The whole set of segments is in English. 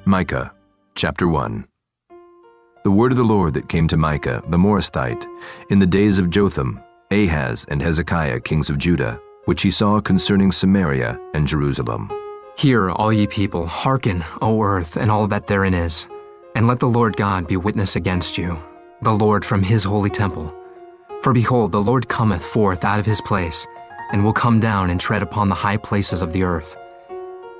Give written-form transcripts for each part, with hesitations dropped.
Micah Chapter 1. The word of the Lord that came to Micah the Morasthite in the days of Jotham, Ahaz, and Hezekiah, kings of Judah, which he saw concerning Samaria and Jerusalem. Hear, all ye people, hearken, O earth, and all that therein is, and let the Lord God be witness against you, the Lord from his holy temple. For behold, the Lord cometh forth out of his place, and will come down and tread upon the high places of the earth.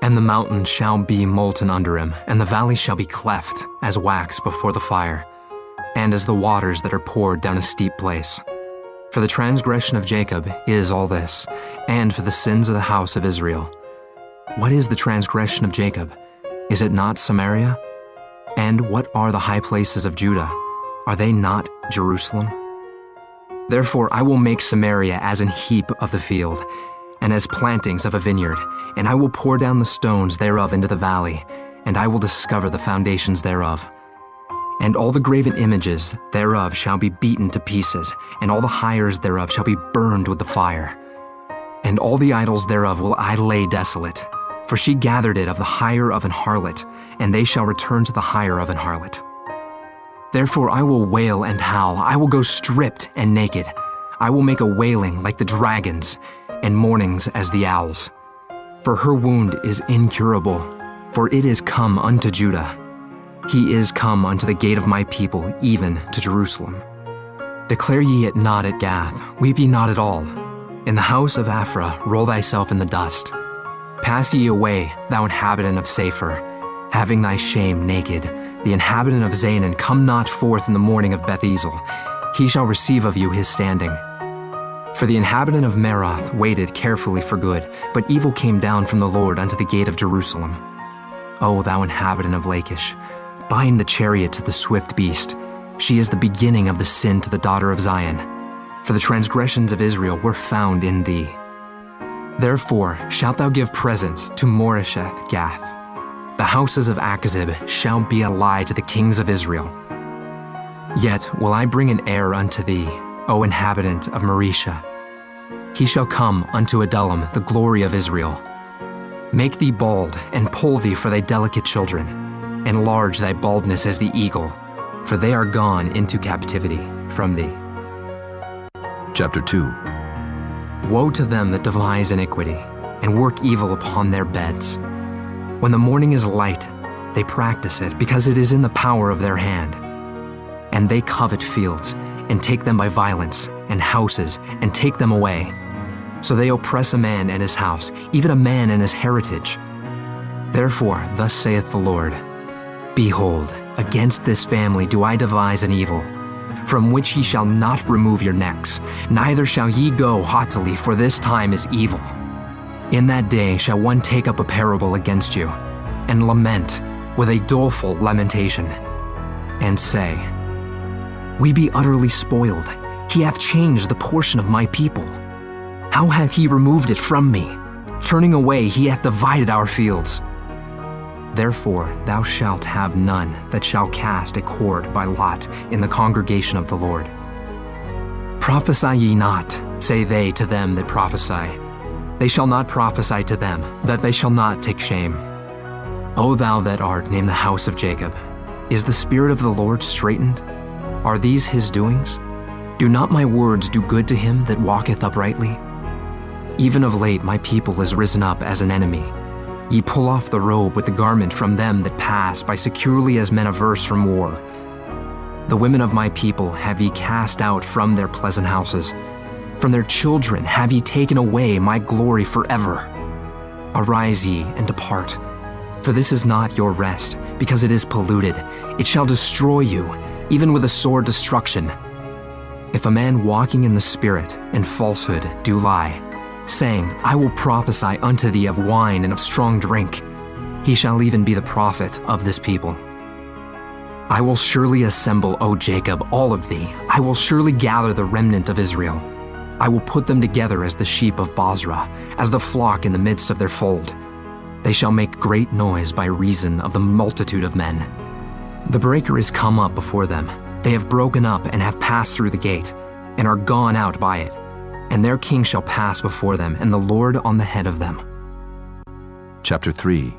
And the mountains shall be molten under him, and the valleys shall be cleft as wax before the fire, and as the waters that are poured down a steep place. For the transgression of Jacob is all this, and for the sins of the house of Israel. What is the transgression of Jacob? Is it not Samaria? And what are the high places of Judah? Are they not Jerusalem? Therefore I will make Samaria as an heap of the field, and as plantings of a vineyard, and I will pour down the stones thereof into the valley, and I will discover the foundations thereof. And all the graven images thereof shall be beaten to pieces, and all the hires thereof shall be burned with the fire. And all the idols thereof will I lay desolate, for she gathered it of the hire of an harlot, and they shall return to the hire of an harlot. Therefore I will wail and howl, I will go stripped and naked. I will make a wailing like the dragons, and mournings as the owls. For her wound is incurable, for it is come unto Judah. He is come unto the gate of my people, even to Jerusalem. Declare ye it not at Gath, weep ye not at all. In the house of Aphrah roll thyself in the dust. Pass ye away, thou inhabitant of Sapher, having thy shame naked. The inhabitant of Zanan, come not forth in the morning of Beth-ezel. He shall receive of you his standing. For the inhabitant of Meroth waited carefully for good, but evil came down from the Lord unto the gate of Jerusalem. O thou inhabitant of Lachish, bind the chariot to the swift beast. She is the beginning of the sin to the daughter of Zion. For the transgressions of Israel were found in thee. Therefore shalt thou give presents to Moresheth Gath. The houses of Achzib shall be a lie to the kings of Israel. Yet will I bring an heir unto thee, O inhabitant of Maresha. He shall come unto Adullam, the glory of Israel. Make thee bald, and poll thee for thy delicate children. Enlarge thy baldness as the eagle, for they are gone into captivity from thee. Chapter 2. Woe to them that devise iniquity, and work evil upon their beds. When the morning is light, they practice it, because it is in the power of their hand. And they covet fields, and take them by violence, and houses, and take them away. So they oppress a man and his house, even a man and his heritage. Therefore, thus saith the Lord, Behold, against this family do I devise an evil, from which ye shall not remove your necks, neither shall ye go haughtily, for this time is evil. In that day shall one take up a parable against you, and lament with a doleful lamentation, and say, We be utterly spoiled. He hath changed the portion of my people. How hath he removed it from me? Turning away, he hath divided our fields. Therefore thou shalt have none that shall cast a cord by lot in the congregation of the Lord. Prophesy ye not, say they to them that prophesy. They shall not prophesy to them, that they shall not take shame. O thou that art named the house of Jacob, is the Spirit of the Lord straitened? Are these his doings? Do not my words do good to him that walketh uprightly? Even of late my people is risen up as an enemy. Ye pull off the robe with the garment from them that pass by securely as men averse from war. The women of my people have ye cast out from their pleasant houses. From their children have ye taken away my glory forever. Arise ye and depart, for this is not your rest, because it is polluted. It shall destroy you, even with a sore destruction. If a man walking in the Spirit and falsehood do lie, saying, I will prophesy unto thee of wine and of strong drink, he shall even be the prophet of this people. I will surely assemble, O Jacob, all of thee. I will surely gather the remnant of Israel. I will put them together as the sheep of Bozrah, as the flock in the midst of their fold. They shall make great noise by reason of the multitude of men. The breaker is come up before them. They have broken up and have passed through the gate, and are gone out by it. And their king shall pass before them, and the Lord on the head of them. Chapter 3.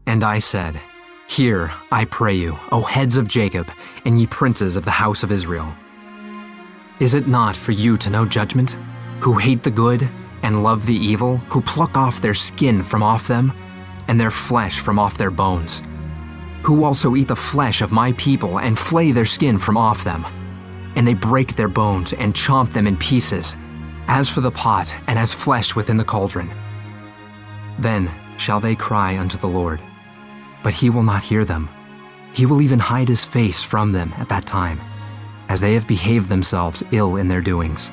And I said, Hear, I pray you, O heads of Jacob, and ye princes of the house of Israel. Is it not for you to know judgment, who hate the good and love the evil, who pluck off their skin from off them, and their flesh from off their bones, who also eat the flesh of my people and flay their skin from off them, and they break their bones and chomp them in pieces, as for the pot and as flesh within the cauldron? Then shall they cry unto the Lord, but he will not hear them. He will even hide his face from them at that time, as they have behaved themselves ill in their doings.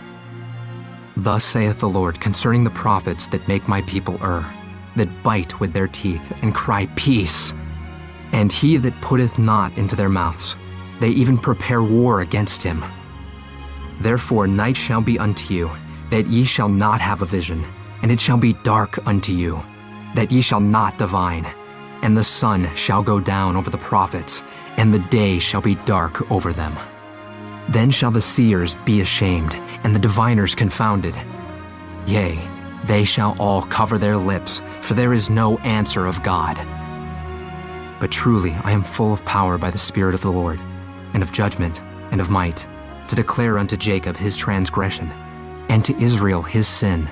Thus saith the Lord concerning the prophets that make my people err, that bite with their teeth and cry, Peace! And he that putteth not into their mouths, they even prepare war against him. Therefore night shall be unto you, that ye shall not have a vision, and it shall be dark unto you, that ye shall not divine. And the sun shall go down over the prophets, and the day shall be dark over them. Then shall the seers be ashamed, and the diviners confounded. Yea, they shall all cover their lips, for there is no answer of God. But truly I am full of power by the Spirit of the Lord, and of judgment, and of might, to declare unto Jacob his transgression, and to Israel his sin.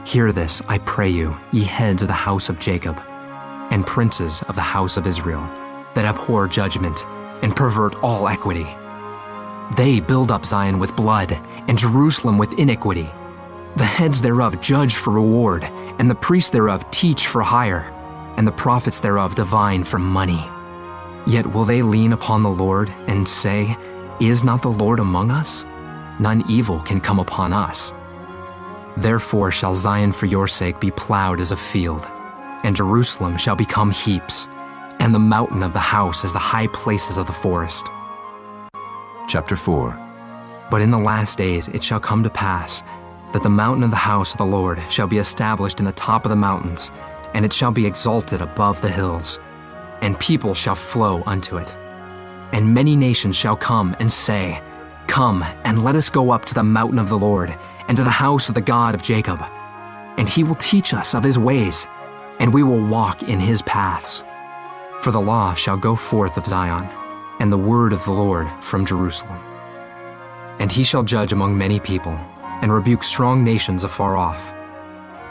Hear this, I pray you, ye heads of the house of Jacob, and princes of the house of Israel, that abhor judgment, and pervert all equity. They build up Zion with blood, and Jerusalem with iniquity. The heads thereof judge for reward, and the priests thereof teach for hire, and the prophets thereof divine for money. Yet will they lean upon the Lord, and say, Is not the Lord among us? None evil can come upon us. Therefore shall Zion for your sake be plowed as a field, and Jerusalem shall become heaps, and the mountain of the house as the high places of the forest. Chapter 4. But in the last days it shall come to pass that the mountain of the house of the Lord shall be established in the top of the mountains, and it shall be exalted above the hills, and people shall flow unto it. And many nations shall come and say, Come, and let us go up to the mountain of the Lord, and to the house of the God of Jacob. And he will teach us of his ways, and we will walk in his paths. For the law shall go forth of Zion, and the word of the Lord from Jerusalem. And he shall judge among many people, and rebuke strong nations afar off.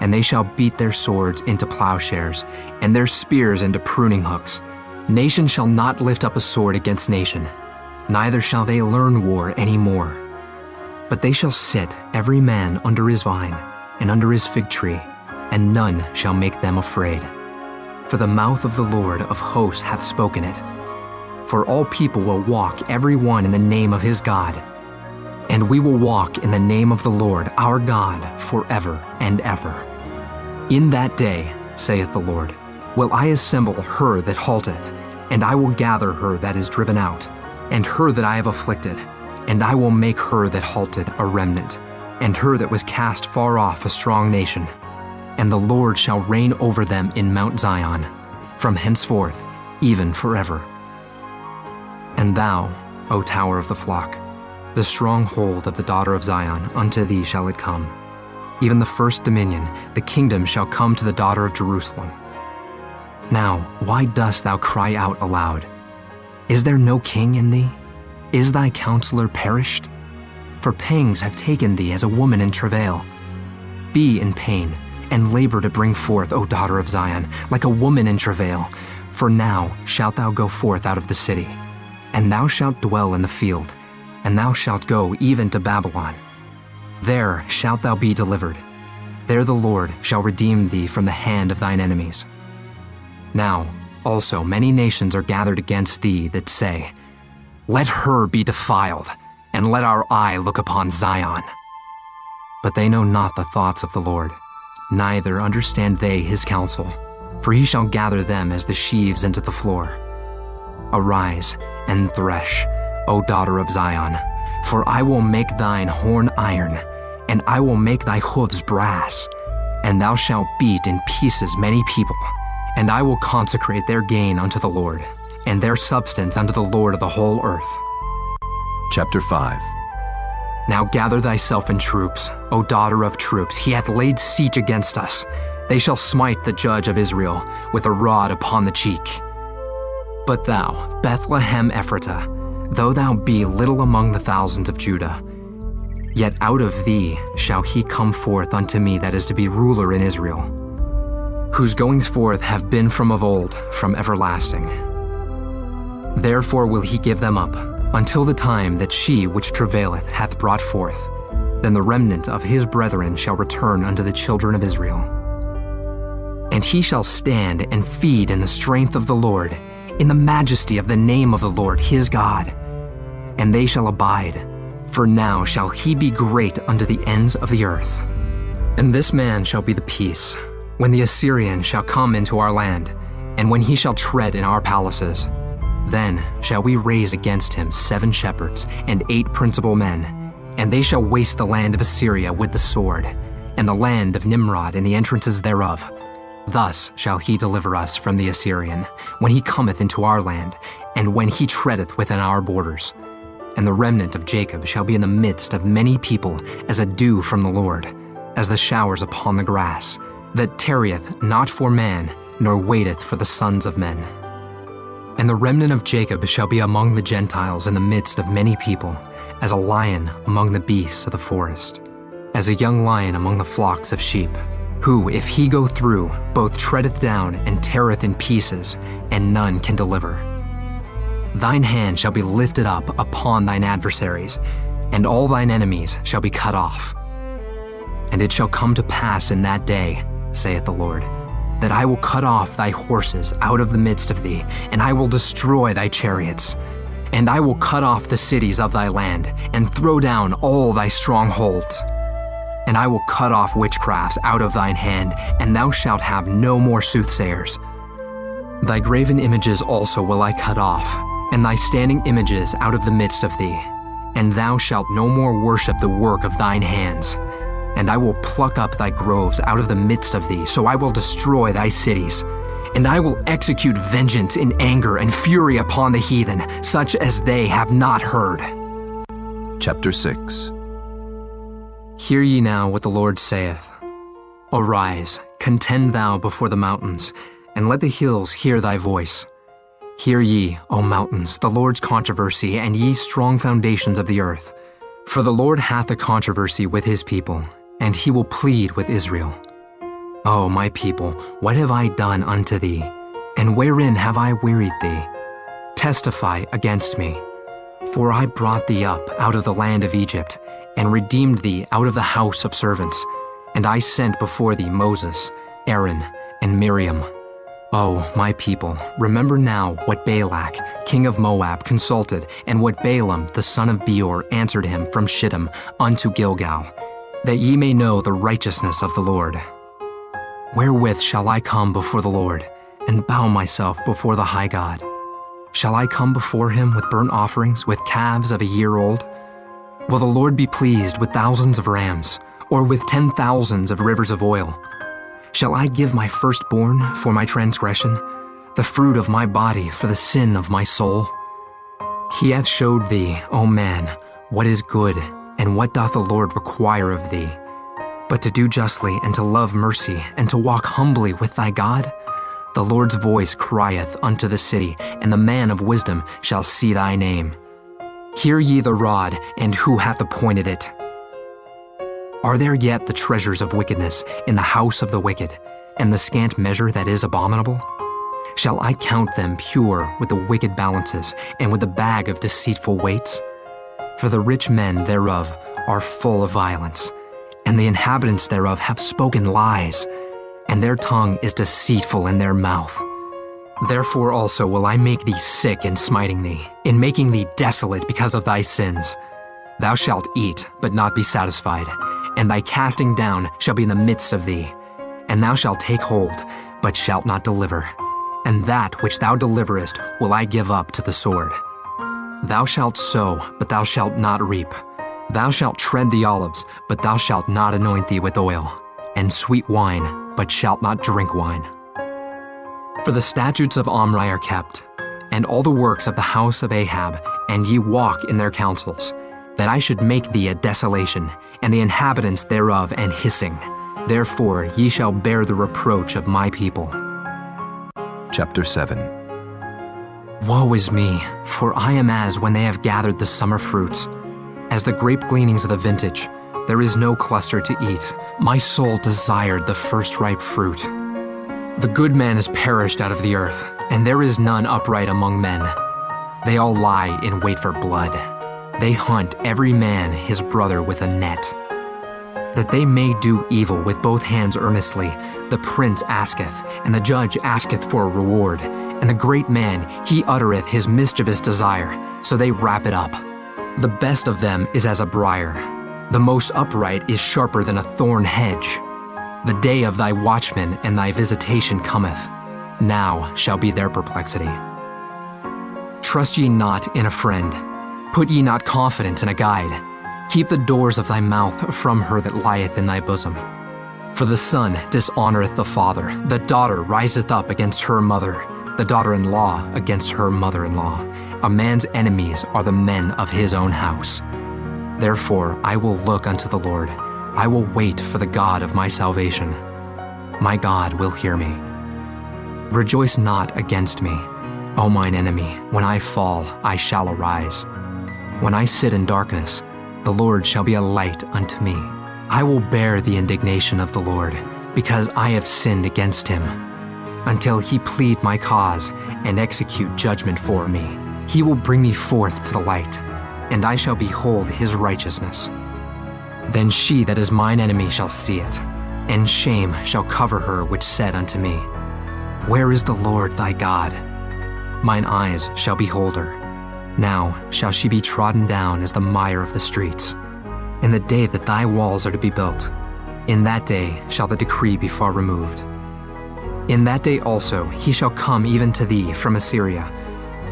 And they shall beat their swords into plowshares, and their spears into pruning hooks. Nation shall not lift up a sword against nation, neither shall they learn war any more. But they shall sit every man under his vine, and under his fig tree, and none shall make them afraid. For the mouth of the Lord of hosts hath spoken it. For all people will walk every one in the name of his God, and we will walk in the name of the Lord our God forever and ever. In that day, saith the Lord, will I assemble her that halteth, and I will gather her that is driven out, and her that I have afflicted, and I will make her that halted a remnant, and her that was cast far off a strong nation. And the Lord shall reign over them in Mount Zion, from henceforth, even forever. And thou, O tower of the flock, the stronghold of the daughter of Zion, unto thee shall it come. Even the first dominion, the kingdom shall come to the daughter of Jerusalem. Now, why dost thou cry out aloud? Is there no king in thee? Is thy counselor perished? For pangs have taken thee as a woman in travail. Be in pain, and labor to bring forth, O daughter of Zion, like a woman in travail. For now shalt thou go forth out of the city, and thou shalt dwell in the field, and thou shalt go even to Babylon. There shalt thou be delivered. There the Lord shall redeem thee from the hand of thine enemies. Now also many nations are gathered against thee that say, Let her be defiled, and let our eye look upon Zion. But they know not the thoughts of the Lord, neither understand they his counsel, for he shall gather them as the sheaves into the floor. Arise and thresh, O daughter of Zion, for I will make thine horn iron, and I will make thy hoofs brass, and thou shalt beat in pieces many people, and I will consecrate their gain unto the Lord, and their substance unto the Lord of the whole earth. Chapter 5. Now gather thyself in troops, O daughter of troops. He hath laid siege against us. They shall smite the judge of Israel with a rod upon the cheek. But thou, Bethlehem Ephratah, though thou be little among the thousands of Judah, yet out of thee shall he come forth unto me that is to be ruler in Israel, whose goings forth have been from of old, from everlasting. Therefore will he give them up, until the time that she which travaileth hath brought forth. Then the remnant of his brethren shall return unto the children of Israel. And he shall stand and feed in the strength of the Lord, in the majesty of the name of the Lord his God. And they shall abide, for now shall he be great unto the ends of the earth. And this man shall be the peace, when the Assyrian shall come into our land, and when he shall tread in our palaces. Then shall we raise against him 7 shepherds and 8 principal men, and they shall waste the land of Assyria with the sword, and the land of Nimrod and the entrances thereof. Thus shall he deliver us from the Assyrian, when he cometh into our land, and when he treadeth within our borders. And the remnant of Jacob shall be in the midst of many people, as a dew from the Lord, as the showers upon the grass, that tarrieth not for man, nor waiteth for the sons of men. And the remnant of Jacob shall be among the Gentiles in the midst of many people, as a lion among the beasts of the forest, as a young lion among the flocks of sheep, who, if he go through, both treadeth down and teareth in pieces, and none can deliver. Thine hand shall be lifted up upon thine adversaries, and all thine enemies shall be cut off. And it shall come to pass in that day, saith the Lord, that I will cut off thy horses out of the midst of thee, and I will destroy thy chariots. And I will cut off the cities of thy land, and throw down all thy strongholds. And I will cut off witchcrafts out of thine hand, and thou shalt have no more soothsayers. Thy graven images also will I cut off, and thy standing images out of the midst of thee. And thou shalt no more worship the work of thine hands. And I will pluck up thy groves out of the midst of thee, so I will destroy thy cities. And I will execute vengeance in anger and fury upon the heathen, such as they have not heard. Chapter 6. Hear ye now what the Lord saith. Arise, contend thou before the mountains, and let the hills hear thy voice. Hear ye, O mountains, the Lord's controversy, and ye strong foundations of the earth. For the Lord hath a controversy with his people, and he will plead with Israel. O my people, what have I done unto thee? And wherein have I wearied thee? Testify against me. For I brought thee up out of the land of Egypt, and redeemed thee out of the house of servants. And I sent before thee Moses, Aaron, and Miriam. O my people, remember now what Balak, king of Moab, consulted, and what Balaam the son of Beor answered him from Shittim unto Gilgal, that ye may know the righteousness of the Lord. Wherewith shall I come before the Lord, and bow myself before the high God? Shall I come before him with burnt offerings, with calves of a year old? Will the Lord be pleased with thousands of rams, or with 10,000s of rivers of oil? Shall I give my firstborn for my transgression, the fruit of my body for the sin of my soul? He hath showed thee, O man, what is good, and what doth the Lord require of thee, but to do justly, and to love mercy, and to walk humbly with thy God? The Lord's voice crieth unto the city, and the man of wisdom shall see thy name. Hear ye the rod, and who hath appointed it? Are there yet the treasures of wickedness in the house of the wicked, and the scant measure that is abominable? Shall I count them pure with the wicked balances, and with the bag of deceitful weights? For the rich men thereof are full of violence, and the inhabitants thereof have spoken lies, and their tongue is deceitful in their mouth. Therefore also will I make thee sick in smiting thee, in making thee desolate because of thy sins. Thou shalt eat, but not be satisfied, and thy casting down shall be in the midst of thee. And thou shalt take hold, but shalt not deliver. And that which thou deliverest will I give up to the sword. Thou shalt sow, but thou shalt not reap. Thou shalt tread the olives, but thou shalt not anoint thee with oil, and sweet wine, but shalt not drink wine. For the statutes of Omri are kept, and all the works of the house of Ahab, and ye walk in their counsels, that I should make thee a desolation, and the inhabitants thereof an hissing. Therefore ye shall bear the reproach of my people. Chapter 7. Woe is me, for I am as when they have gathered the summer fruits. As the grape gleanings of the vintage, there is no cluster to eat. My soul desired the first ripe fruit. The good man is perished out of the earth, and there is none upright among men. They all lie in wait for blood. They hunt every man his brother with a net. That they may do evil with both hands earnestly, the prince asketh, and the judge asketh for a reward. And the great man, he uttereth his mischievous desire, so they wrap it up. The best of them is as a briar. The most upright is sharper than a thorn hedge. The day of thy watchman and thy visitation cometh. Now shall be their perplexity. Trust ye not in a friend. Put ye not confidence in a guide. Keep the doors of thy mouth from her that lieth in thy bosom. For the son dishonoreth the father, the daughter riseth up against her mother, the daughter-in-law against her mother-in-law. A man's enemies are the men of his own house. Therefore I will look unto the Lord. I will wait for the God of my salvation. My God will hear me. Rejoice not against me, O mine enemy. When I fall, I shall arise. When I sit in darkness, the Lord shall be a light unto me. I will bear the indignation of the Lord, because I have sinned against him. Until he plead my cause and execute judgment for me, he will bring me forth to the light, and I shall behold his righteousness. Then she that is mine enemy shall see it, and shame shall cover her which said unto me, Where is the Lord thy God? Mine eyes shall behold her. Now shall she be trodden down as the mire of the streets. In the day that thy walls are to be built, in that day shall the decree be far removed. In that day also he shall come even to thee from Assyria,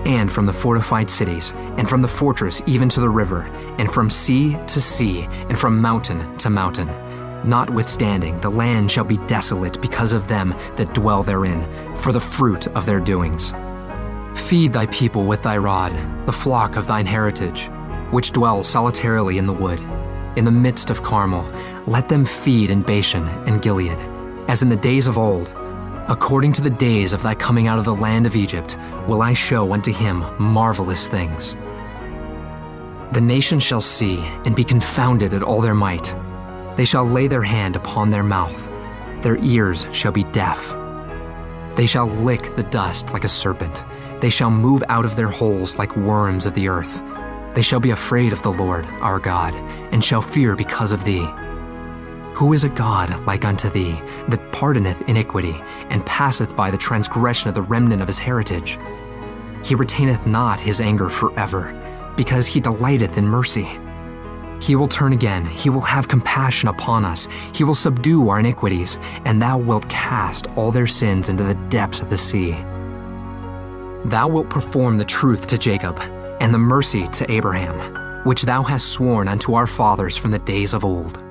and from the fortified cities, and from the fortress even to the river, and from sea to sea, and from mountain to mountain. Notwithstanding, the land shall be desolate because of them that dwell therein, for the fruit of their doings. Feed thy people with thy rod, the flock of thine heritage, which dwell solitarily in the wood. In the midst of Carmel, let them feed in Bashan and Gilead, as in the days of old. According to the days of thy coming out of the land of Egypt, will I show unto him marvelous things. The nations shall see and be confounded at all their might. They shall lay their hand upon their mouth. Their ears shall be deaf. They shall lick the dust like a serpent. They shall move out of their holes like worms of the earth. They shall be afraid of the Lord our God, and shall fear because of thee. Who is a God like unto thee, that pardoneth iniquity, and passeth by the transgression of the remnant of his heritage? He retaineth not his anger forever, because he delighteth in mercy. He will turn again, he will have compassion upon us, he will subdue our iniquities, and thou wilt cast all their sins into the depths of the sea. Thou wilt perform the truth to Jacob, and the mercy to Abraham, which thou hast sworn unto our fathers from the days of old.